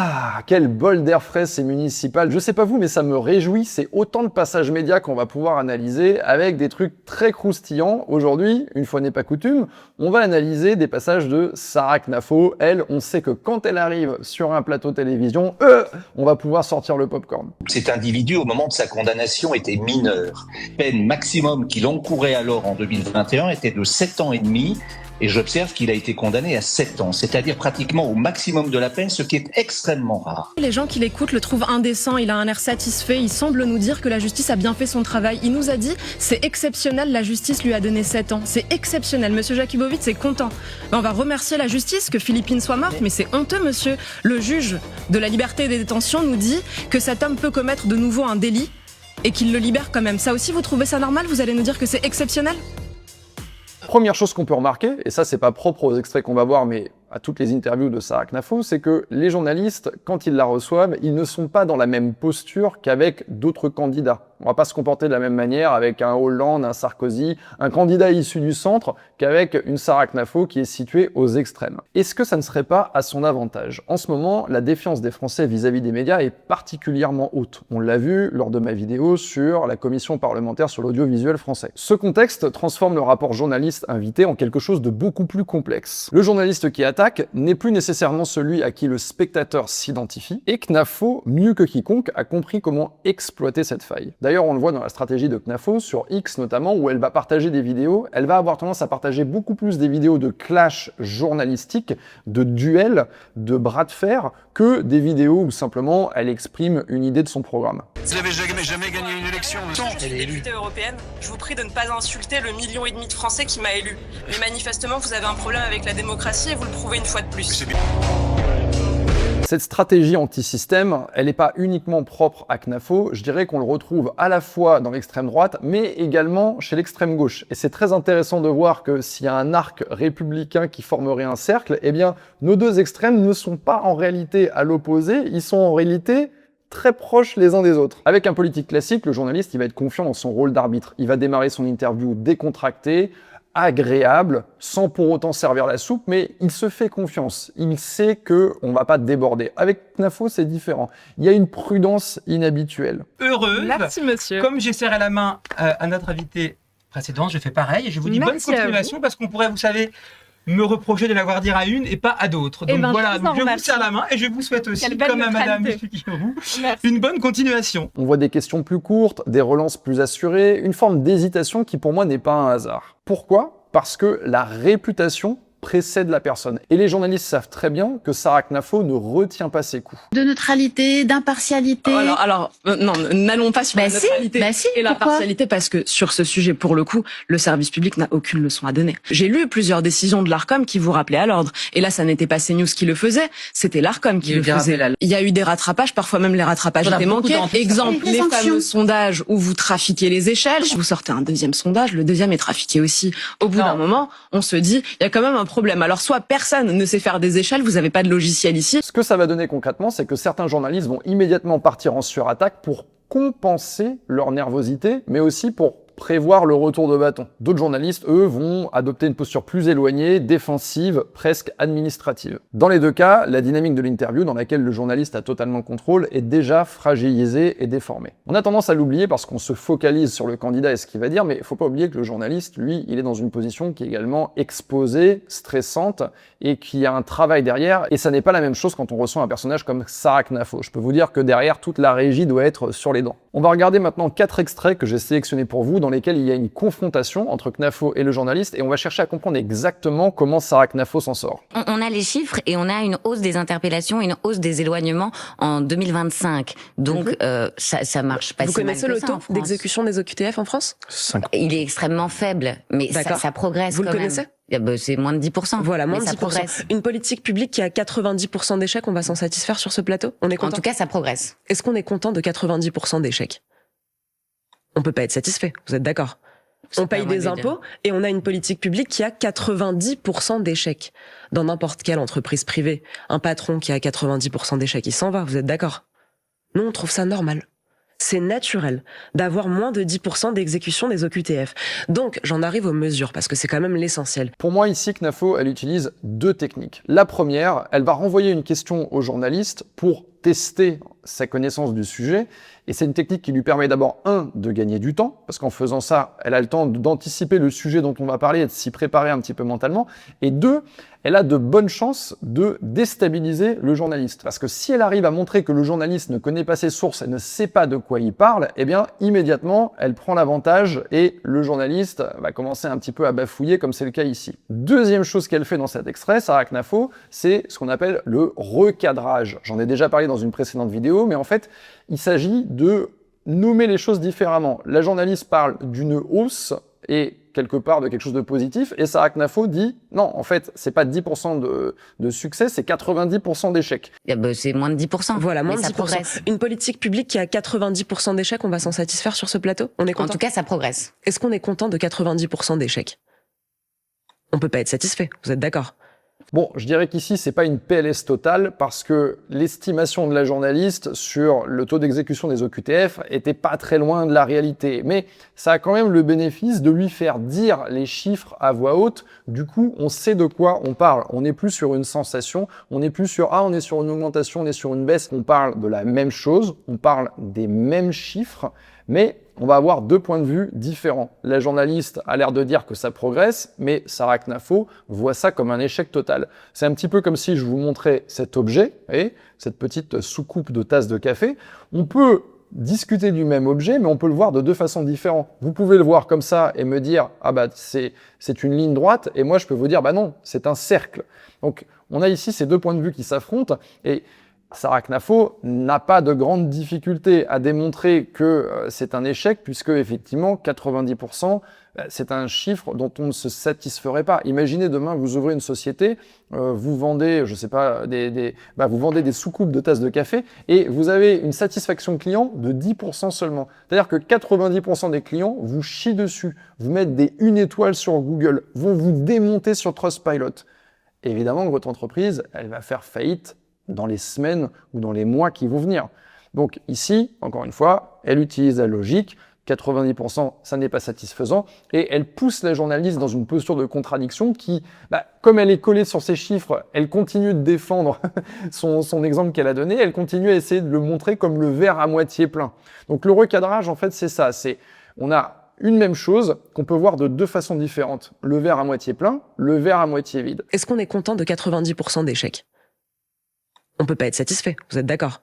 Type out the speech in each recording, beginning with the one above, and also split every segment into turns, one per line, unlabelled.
Ah, quel bol d'air frais ces municipales. Je sais pas vous, mais ça me réjouit. C'est autant de passages médias qu'on va pouvoir analyser avec des trucs très croustillants. Aujourd'hui, une fois n'est pas coutume, on va analyser des passages de Sarah Knafo. Elle, on sait que quand elle arrive sur un plateau télévision, on va pouvoir sortir le popcorn.
Cet individu, au moment de sa condamnation, était mineur. Peine maximum qu'il encourait alors en 2021 était de 7 ans et demi. Et j'observe qu'il a été condamné à 7 ans, c'est-à-dire pratiquement au maximum de la peine, ce qui est extrêmement rare.
Les gens qui l'écoutent le trouvent indécent, il a un air satisfait, il semble nous dire que la justice a bien fait son travail. Il nous a dit, c'est exceptionnel, la justice lui a donné 7 ans. C'est exceptionnel, monsieur Jakubowicz est content. On va remercier la justice que Philippine soit morte, mais c'est honteux, monsieur. Le juge de la liberté et des détentions nous dit que cet homme peut commettre de nouveau un délit et qu'il le libère quand même. Ça aussi, vous trouvez ça normal? Vous allez nous dire que c'est exceptionnel?
Première chose qu'on peut remarquer, et ça c'est pas propre aux extraits qu'on va voir, mais à toutes les interviews de Sarah Knafo, c'est que les journalistes, quand ils la reçoivent, ils ne sont pas dans la même posture qu'avec d'autres candidats. On va pas se comporter de la même manière avec un Hollande, un Sarkozy, un candidat issu du centre, qu'avec une Sarah Knafo qui est située aux extrêmes. Est-ce que ça ne serait pas à son avantage? En ce moment, la défiance des Français vis-à-vis des médias est particulièrement haute. On l'a vu lors de ma vidéo sur la commission parlementaire sur l'audiovisuel français. Ce contexte transforme le rapport journaliste invité en quelque chose de beaucoup plus complexe. Le journaliste qui attaque n'est plus nécessairement celui à qui le spectateur s'identifie, et Knafo, mieux que quiconque, a compris comment exploiter cette faille. D'ailleurs, on le voit dans la stratégie de Knafo, sur X notamment, où elle va partager des vidéos, elle va avoir tendance à partager beaucoup plus des vidéos de clash journalistique, de duel, de bras de fer, que des vidéos où simplement elle exprime une idée de son programme.
Vous n'avez jamais gagné une élection, monsieur.
Je suis députée européenne. Je vous prie de ne pas insulter le 1,5 million de Français qui m'a élu. Mais manifestement, vous avez un problème avec la démocratie et vous le prouvez une fois de plus.
Cette stratégie anti-système, elle n'est pas uniquement propre à Knafo, je dirais qu'on le retrouve à la fois dans l'extrême droite, mais également chez l'extrême gauche. Et c'est très intéressant de voir que s'il y a un arc républicain qui formerait un cercle, eh bien, nos deux extrêmes ne sont pas en réalité à l'opposé, ils sont en réalité très proches les uns des autres. Avec un politique classique, le journaliste, il va être confiant dans son rôle d'arbitre. Il va démarrer son interview décontracté, agréable, sans pour autant servir la soupe, mais il se fait confiance. Il sait qu'on va pas déborder. Avec Knafo, c'est différent. Il y a une prudence inhabituelle.
Heureuse.
Merci, monsieur.
Comme j'ai serré la main à notre invité précédent, je fais pareil et je vous dis
Merci
bonne continuation parce qu'on pourrait, vous savez, me reprocher de l'avoir dit à une et pas à d'autres. Donc voilà, donc je vous serre la main et je vous souhaite aussi, comme à Madame Fukihiro, une bonne continuation.
On voit des questions plus courtes, des relances plus assurées, une forme d'hésitation qui pour moi n'est pas un hasard. Pourquoi? Parce que la réputation précède la personne. Et les journalistes savent très bien que Sarah Knafo ne retient pas ses coups.
De neutralité, d'impartialité.
Non, n'allons pas sur la neutralité et l'impartialité parce que sur ce sujet, pour le coup, le service public n'a aucune leçon à donner. J'ai lu plusieurs décisions de l'Arcom qui vous rappelaient à l'ordre. Et là, ça n'était pas CNews qui le faisait, c'était l'Arcom qui le faisait. Il y a eu des rattrapages, parfois même les rattrapages étaient manqués. Exemple, les fameux sondages où vous trafiquez les échelles. Vous sortez un deuxième sondage, le deuxième est trafiqué aussi. Au bout d'un moment, on se dit, il y a quand même un problème. Alors soit personne ne sait faire des échelles, vous n'avez pas de logiciel ici.
Ce que ça va donner concrètement, c'est que certains journalistes vont immédiatement partir en surattaque pour compenser leur nervosité, mais aussi pour prévoir le retour de bâton. D'autres journalistes, eux, vont adopter une posture plus éloignée, défensive, presque administrative. Dans les deux cas, la dynamique de l'interview, dans laquelle le journaliste a totalement contrôle, est déjà fragilisée et déformée. On a tendance à l'oublier parce qu'on se focalise sur le candidat et ce qu'il va dire, mais il faut pas oublier que le journaliste, lui, il est dans une position qui est également exposée, stressante, et qui a un travail derrière, et ça n'est pas la même chose quand on reçoit un personnage comme Sarah Knafo. Je peux vous dire que derrière, toute la régie doit être sur les dents. On va regarder maintenant 4 extraits que j'ai sélectionnés pour vous, dans lesquels il y a une confrontation entre Knafo et le journaliste, et on va chercher à comprendre exactement comment Sarah Knafo s'en sort.
On a les chiffres et on a une hausse des interpellations, une hausse des éloignements en 2025. Donc ça marche pas si mal que ça.
Vous connaissez le taux d'exécution des OQTF en France?
5.
Il est extrêmement faible, mais ça progresse
Vous
quand
le
même.
connaissez?
C'est moins de 10%.
Voilà, moins
mais
de 10%.
ça progresse.
Une politique publique qui a 90% d'échecs, on va s'en satisfaire sur ce plateau? On est content?
En tout cas, ça progresse.
Est-ce qu'on est content de 90% d'échecs? On peut pas être satisfait, vous êtes d'accord? On paye des impôts et on a une politique publique qui a 90% d'échecs. Dans n'importe quelle entreprise privée, un patron qui a 90% d'échecs, il s'en va, vous êtes d'accord? Nous, on trouve ça normal.
c'est naturel d'avoir moins de 10% d'exécution des OQTF. Donc, j'en arrive aux mesures, parce que c'est quand même l'essentiel.
Pour moi, ici, CNAFO, elle utilise deux techniques. La première, elle va renvoyer une question au journaliste pour tester sa connaissance du sujet. Et c'est une technique qui lui permet d'abord, de gagner du temps, parce qu'en faisant ça, elle a le temps d'anticiper le sujet dont on va parler et de s'y préparer un petit peu mentalement. Et deux, elle a de bonnes chances de déstabiliser le journaliste. Parce que si elle arrive à montrer que le journaliste ne connaît pas ses sources et ne sait pas de quoi il parle, eh bien, immédiatement, elle prend l'avantage et le journaliste va commencer un petit peu à bafouiller, comme c'est le cas ici. Deuxième chose qu'elle fait dans cet extrait, Sarah Knafo, c'est ce qu'on appelle le recadrage. J'en ai déjà parlé dans une précédente vidéo, mais en fait, il s'agit de nommer les choses différemment. La journaliste parle d'une hausse et quelque part de quelque chose de positif, et Sarah Knafo dit non, en fait, c'est pas 10% de succès, c'est 90% d'échecs.
C'est moins de 10%.
Voilà, moins de 10%.
Progresse.
Une politique publique qui a 90% d'échecs, on va s'en satisfaire sur ce plateau? On est content?
En tout cas, ça progresse.
Est-ce qu'on est content de 90% d'échecs? On peut pas être satisfait, vous êtes d'accord?
Bon, je dirais qu'ici, c'est pas une PLS totale parce que l'estimation de la journaliste sur le taux d'exécution des OQTF était pas très loin de la réalité. Mais ça a quand même le bénéfice de lui faire dire les chiffres à voix haute. Du coup, on sait de quoi on parle. On n'est plus sur une sensation, on n'est plus sur « ah, on est sur une augmentation, on est sur une baisse ». On parle de la même chose, on parle des mêmes chiffres, mais on va avoir deux points de vue différents. La journaliste a l'air de dire que ça progresse, mais Sarah Knafo voit ça comme un échec total. C'est un petit peu comme si je vous montrais cet objet, et cette petite soucoupe de tasse de café. On peut discuter du même objet, mais on peut le voir de deux façons différentes. Vous pouvez le voir comme ça et me dire « ah bah c'est une ligne droite », et moi je peux vous dire « bah non, c'est un cercle ». Donc on a ici ces deux points de vue qui s'affrontent, et Sarah Knafo n'a pas de grande difficulté à démontrer que c'est un échec, puisque effectivement 90%, c'est un chiffre dont on ne se satisferait pas. Imaginez demain, vous ouvrez une société, vous vendez, je sais pas, vous vendez des soucoupes de tasses de café et vous avez une satisfaction client de 10% seulement. C'est-à-dire que 90% des clients vous chient dessus, vous mettent des 1 étoile sur Google, vont vous démonter sur Trustpilot. Évidemment que votre entreprise, elle va faire faillite dans les semaines ou dans les mois qui vont venir. Donc ici, encore une fois, elle utilise la logique, 90% ça n'est pas satisfaisant, et elle pousse la journaliste dans une posture de contradiction qui, comme elle est collée sur ces chiffres, elle continue de défendre son exemple qu'elle a donné, elle continue à essayer de le montrer comme le verre à moitié plein. Donc le recadrage, en fait, c'est ça, on a une même chose qu'on peut voir de deux façons différentes. Le verre à moitié plein, le verre à moitié vide.
Est-ce qu'on est content de 90% d'échecs? On peut pas être satisfait, vous êtes d'accord?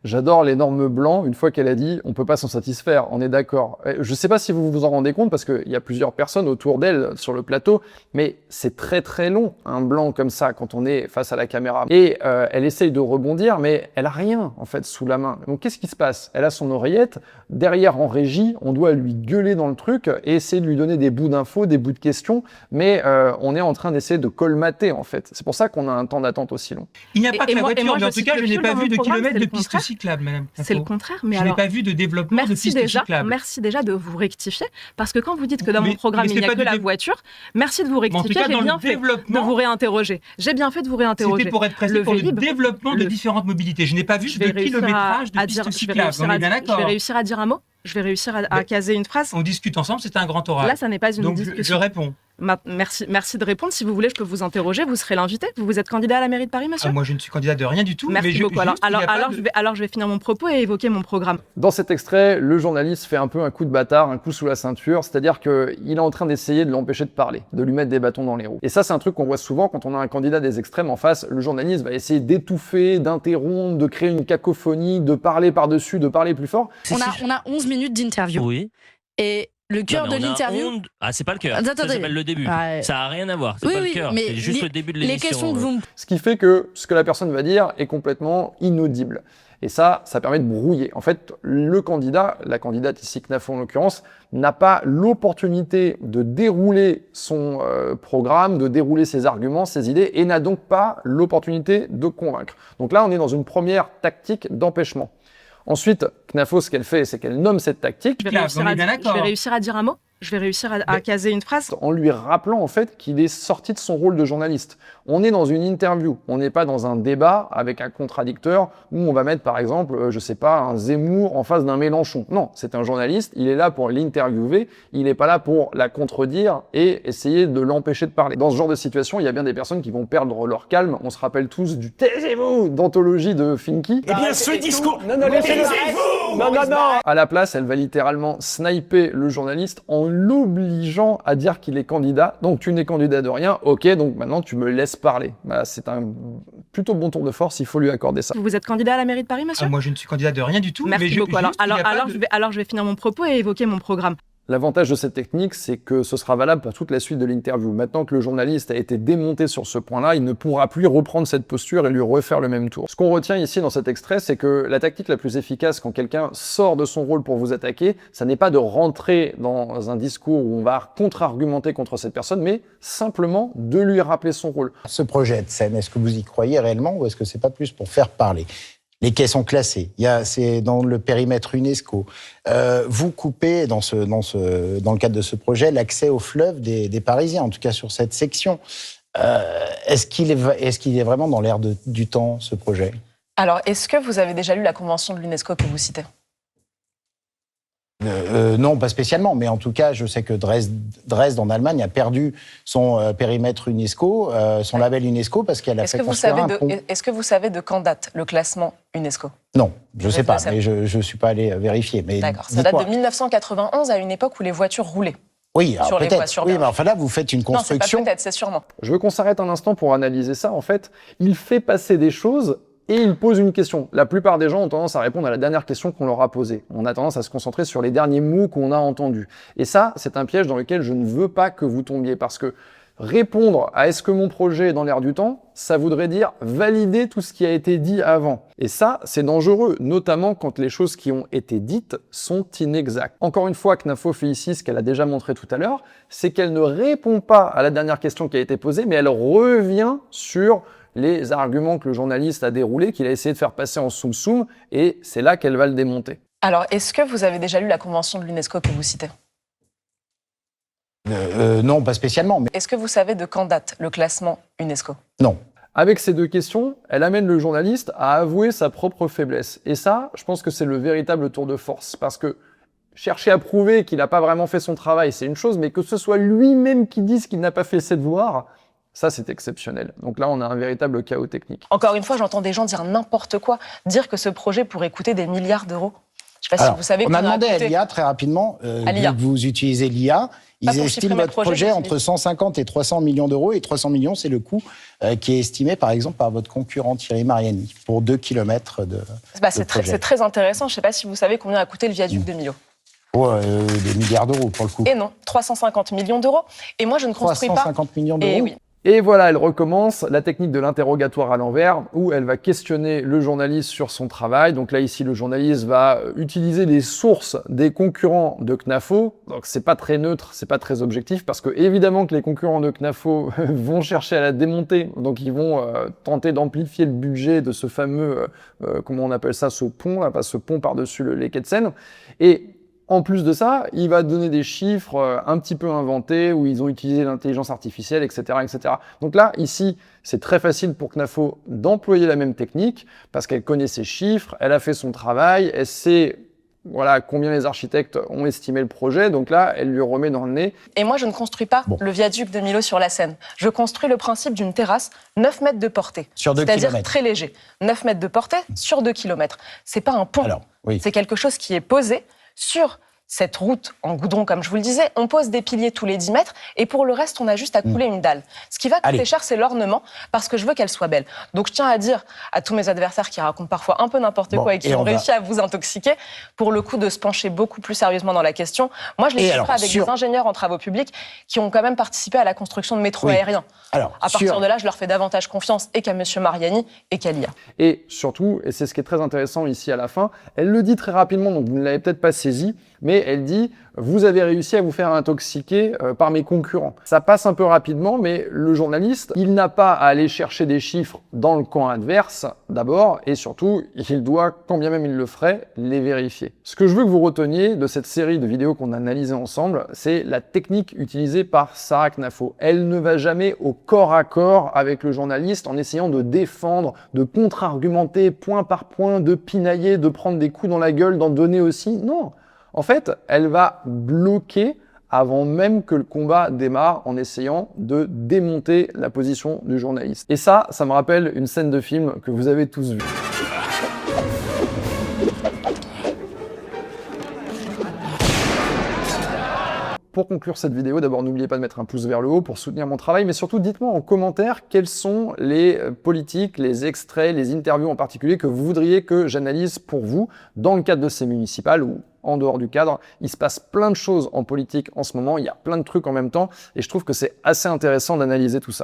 J'adore les normes blancs, une fois qu'elle a dit on peut pas s'en satisfaire, on est d'accord. Je sais pas si vous vous en rendez compte parce qu'il y a plusieurs personnes autour d'elle sur le plateau, mais c'est très très long un blanc comme ça quand on est face à la caméra. Et elle essaye de rebondir, mais elle a rien en fait sous la main. Donc qu'est-ce qui se passe? Elle a son oreillette, derrière en régie, on doit lui gueuler dans le truc et essayer de lui donner des bouts d'infos, des bouts de questions, mais on est en train d'essayer de colmater en fait. C'est pour ça qu'on a un temps d'attente aussi long.
Il n'y a pas que la voiture, mais en tout cas je n'ai pas vu de kilomètres de pistes cyclables, madame.
C'est le contraire, mais
je n'ai pas vu de développement de pistes cyclables.
Merci déjà de vous rectifier, parce que quand vous dites que dans mon programme il n'y a que la voiture, merci de vous rectifier, j'ai bien fait de vous réinterroger. J'ai bien fait de vous réinterroger.
C'était pour être précis pour le développement de différentes mobilités. Je n'ai pas vu de kilométrage de pistes cyclables, on est bien d'accord.
Je vais réussir à dire un mot? Je vais réussir à caser une phrase?
On discute ensemble, c'est un grand oral.
Là, ça n'est pas une discussion.
Donc je réponds.
Merci de répondre. Si vous voulez, je peux vous interroger. Vous serez l'invité. Vous êtes candidat à la mairie de Paris, monsieur?
Moi, je ne suis candidat de rien du tout.
Merci beaucoup. Alors, je vais finir mon propos et évoquer mon programme.
Dans cet extrait, le journaliste fait un peu un coup de bâtard, un coup sous la ceinture, c'est-à-dire qu'il est en train d'essayer de l'empêcher de parler, de lui mettre des bâtons dans les roues. Et ça, c'est un truc qu'on voit souvent quand on a un candidat des extrêmes en face. Le journaliste va essayer d'étouffer, d'interrompre, de créer une cacophonie, de parler par-dessus, de parler plus fort.
On a 11 minutes d'interview.
Oui.
Et le cœur de l'interview...
Ah, c'est pas le cœur. Ça s'appelle le début. Ça n'a rien à voir. C'est pas le cœur. C'est juste le début de l'émission.
Les questions que vous...
Ce qui fait que ce que la personne va dire est complètement inaudible. Et ça permet de brouiller. En fait, le candidat, la candidate ici, Knafo en l'occurrence, n'a pas l'opportunité de dérouler son programme, de dérouler ses arguments, ses idées, et n'a donc pas l'opportunité de convaincre. Donc là, on est dans une première tactique d'empêchement. Ensuite, Knafo, ce qu'elle fait, c'est qu'elle nomme cette tactique.
Je vais réussir à dire un mot? Je vais réussir à caser une phrase.
En lui rappelant en fait qu'il est sorti de son rôle de journaliste. On est dans une interview, on n'est pas dans un débat avec un contradicteur où on va mettre par exemple, je sais pas, un Zemmour en face d'un Mélenchon. Non, c'est un journaliste, il est là pour l'interviewer, il n'est pas là pour la contredire et essayer de l'empêcher de parler. Dans ce genre de situation, il y a bien des personnes qui vont perdre leur calme. On se rappelle tous du « taisez-vous » d'anthologie de Finky.
Eh bien, ce discours...
Non, laissez-vous. Non. À la place, elle va littéralement sniper le journaliste en l'obligeant à dire qu'il est candidat. Donc, tu n'es candidat de rien. Ok, donc maintenant, tu me laisses parler. Voilà, c'est un plutôt bon tour de force, il faut lui accorder ça.
Vous êtes candidat à la mairie de Paris, monsieur ?
Moi, je ne suis candidat de rien du tout.
Merci beaucoup. Alors, je vais finir mon propos et évoquer mon programme.
L'avantage de cette technique, c'est que ce sera valable pour toute la suite de l'interview. Maintenant que le journaliste a été démonté sur ce point-là, il ne pourra plus reprendre cette posture et lui refaire le même tour. Ce qu'on retient ici dans cet extrait, c'est que la tactique la plus efficace quand quelqu'un sort de son rôle pour vous attaquer, ça n'est pas de rentrer dans un discours où on va contre-argumenter contre cette personne, mais simplement de lui rappeler son rôle.
Ce projet de scène, est-ce que vous y croyez réellement ou est-ce que c'est pas plus pour faire parler ? Les quais sont classés. C'est dans le périmètre UNESCO. Vous coupez dans le cadre de ce projet l'accès au fleuve des Parisiens, en tout cas sur cette section. Est-ce qu'il est vraiment dans l'air du temps, ce projet ?
Alors, est-ce que vous avez déjà lu la convention de l'UNESCO que vous citez ?
Non, pas spécialement, mais en tout cas, je sais que Dresde en Allemagne a perdu son périmètre UNESCO, son label UNESCO, parce qu'elle a fait construire un pont.
Est-ce que vous savez de quand date le classement UNESCO ?
Non, je ne sais pas, mais je ne suis pas allé vérifier.
D'accord, ça date de 1991, à une époque où les voitures roulaient.
Oui, alors peut-être. Oui, mais enfin là, vous faites une construction.
Non, c'est pas peut-être, c'est sûrement.
Je veux qu'on s'arrête un instant pour analyser ça. En fait, il fait passer des choses et il pose une question. La plupart des gens ont tendance à répondre à la dernière question qu'on leur a posée. On a tendance à se concentrer sur les derniers mots qu'on a entendus. Et ça, c'est un piège dans lequel je ne veux pas que vous tombiez, parce que répondre à est-ce que mon projet est dans l'air du temps, ça voudrait dire valider tout ce qui a été dit avant. Et ça, c'est dangereux, notamment quand les choses qui ont été dites sont inexactes. Encore une fois, CNAFO fait ici ce qu'elle a déjà montré tout à l'heure, c'est qu'elle ne répond pas à la dernière question qui a été posée, mais elle revient sur les arguments que le journaliste a déroulés, qu'il a essayé de faire passer en soum-soum, et c'est là qu'elle va le démonter.
Alors, est-ce que vous avez déjà lu la convention de l'UNESCO que vous citez ?
Non, pas spécialement. Mais...
Est-ce que vous savez de quand date le classement UNESCO ?
Non.
Avec ces deux questions, elle amène le journaliste à avouer sa propre faiblesse. Et ça, je pense que c'est le véritable tour de force, parce que chercher à prouver qu'il n'a pas vraiment fait son travail, c'est une chose, mais que ce soit lui-même qui dise qu'il n'a pas fait ses devoirs, ça, c'est exceptionnel. Donc là, on a un véritable chaos technique.
Encore une fois, j'entends des gens dire n'importe quoi, dire que ce projet pourrait coûter des milliards d'euros. Je sais pas si vous savez.
On a demandé à l'IA très rapidement, vu que vous utilisez l'IA, ils estiment votre projet entre 150 et 300 millions d'euros, et 300 millions, c'est le coût qui est estimé, par exemple, par votre concurrent Thierry Mariani, pour 2 kilomètres de projet.
C'est très intéressant. Je ne sais pas si vous savez combien a coûté le viaduc de Millau.
Des milliards d'euros, pour le coup.
Et non, 350 millions d'euros. Et moi, je ne construis pas...
350 millions d'euros.
Et oui.
Et voilà, elle recommence la technique de l'interrogatoire à l'envers, où elle va questionner le journaliste sur son travail. Donc là, ici, le journaliste va utiliser les sources des concurrents de CNAFO. Donc c'est pas très neutre, c'est pas très objectif, parce que évidemment que les concurrents de CNAFO vont chercher à la démonter. Donc ils vont tenter d'amplifier le budget de ce fameux, comment on appelle ça, ce pont, là, pas ce pont par-dessus les quais de Seine. Et en plus de ça, il va donner des chiffres un petit peu inventés, où ils ont utilisé l'intelligence artificielle, etc., etc. Donc là, ici, c'est très facile pour CNAFO d'employer la même technique, parce qu'elle connaît ses chiffres, elle a fait son travail, elle sait combien les architectes ont estimé le projet, donc là, elle lui remet dans le nez.
Et moi, je ne construis pas le viaduc de Millau sur la Seine. Je construis le principe d'une terrasse 9 mètres de portée, c'est-à-dire très léger. 9 mètres de portée sur 2 kilomètres. C'est pas un pont, c'est quelque chose qui est posé sur cette route en goudron, comme je vous le disais. On pose des piliers tous les 10 mètres et pour le reste, on a juste à couler une dalle. Ce qui va coûter cher, c'est l'ornement, parce que je veux qu'elle soit belle. Donc je tiens à dire à tous mes adversaires qui racontent parfois un peu n'importe quoi et qui ont réussi à vous intoxiquer, pour le coup de se pencher beaucoup plus sérieusement dans la question. Moi, je les chiffre avec des ingénieurs en travaux publics qui ont quand même participé à la construction de métros aériens. Alors, à partir de là, je leur fais davantage confiance et qu'à M. Mariani et qu'à l'IA.
Et surtout, et c'est ce qui est très intéressant ici à la fin, elle le dit très rapidement, donc vous ne l'avez peut-être pas saisi, mais elle dit « Vous avez réussi à vous faire intoxiquer par mes concurrents ». Ça passe un peu rapidement, mais le journaliste, il n'a pas à aller chercher des chiffres dans le camp adverse, d'abord, et surtout, il doit, quand bien même il le ferait, les vérifier. Ce que je veux que vous reteniez de cette série de vidéos qu'on a analysées ensemble, c'est la technique utilisée par Sarah Knafo. Elle ne va jamais au corps à corps avec le journaliste en essayant de défendre, de contre-argumenter point par point, de pinailler, de prendre des coups dans la gueule, d'en donner aussi. Non. En fait, elle va bloquer avant même que le combat démarre en essayant de démonter la position du journaliste. Et ça me rappelle une scène de film que vous avez tous vue. Pour conclure cette vidéo, d'abord n'oubliez pas de mettre un pouce vers le haut pour soutenir mon travail, mais surtout dites-moi en commentaire quels sont les politiques, les extraits, les interviews en particulier que vous voudriez que j'analyse pour vous dans le cadre de ces municipales ou en dehors du cadre. Il se passe plein de choses en politique en ce moment, il y a plein de trucs en même temps et je trouve que c'est assez intéressant d'analyser tout ça.